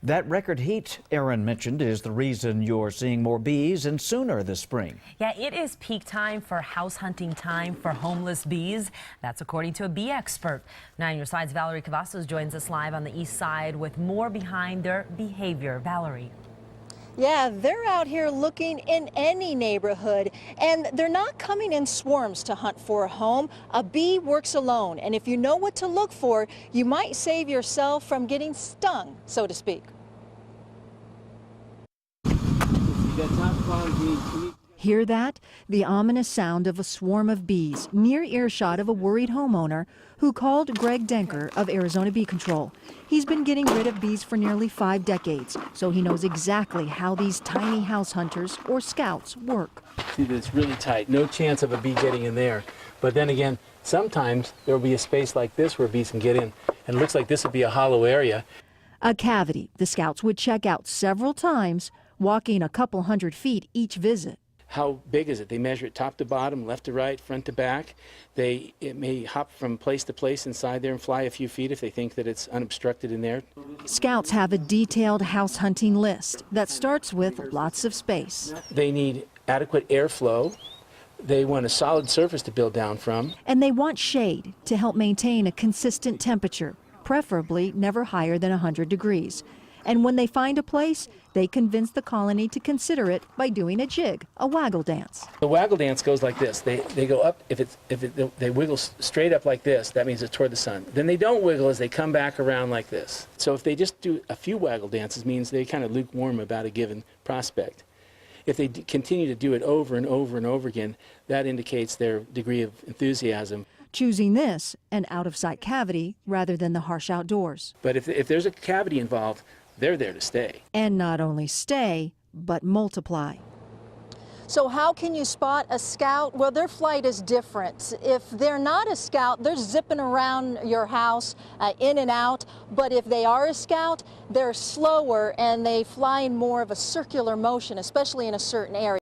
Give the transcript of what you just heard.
That record heat Aaron mentioned is the reason you're seeing more bees and sooner this spring. Yeah, it is peak time for house hunting time for homeless bees. That's according to a bee expert. 9 Your Side's Valerie Cavazos joins us live on the east side with more behind their behavior. Valerie. Yeah, they're out here looking in any neighborhood, and they're not coming in swarms to hunt for a home. A bee works alone, and if you know what to look for, you might save yourself from getting stung, so to speak. Hear that? The ominous sound of a swarm of bees, near earshot of a worried homeowner who called Greg Denker of Arizona Bee Control. He's been getting rid of bees for nearly 5 decades, so he knows exactly how these tiny house hunters, or scouts, work. See that it's really tight, no chance of a bee getting in there. But then again, sometimes there will be a space like this where bees can get in, and it looks like this would be a hollow area. A cavity the scouts would check out several times, walking a couple hundred feet each visit. How big is it? They measure it top to bottom, left to right, front to back. It may hop from place to place inside there and fly a few feet if they think that it's unobstructed in there. Scouts have a detailed house hunting list that starts with lots of space. They need adequate airflow. They want a solid surface to build down from. And they want shade to help maintain a consistent temperature, preferably never higher than 100 degrees. And when they find a place, they convince the colony to consider it by doing a jig, a waggle dance. The waggle dance goes like this. They go up, they wiggle straight up like this, that means it's toward the sun. Then they don't wiggle as they come back around like this. So if they just do a few waggle dances, means they kind of lukewarm about a given prospect. If they continue to do it over and over and over again, that indicates their degree of enthusiasm. Choosing this, an out-of-sight cavity, rather than the harsh outdoors. But if there's a cavity involved, they're there to stay. And not only stay, but multiply. So how can you spot a scout? Well, their flight is different. If they're not a scout, they're zipping around your house, in and out. But if they are a scout, they're slower and they fly in more of a circular motion, especially in a certain area.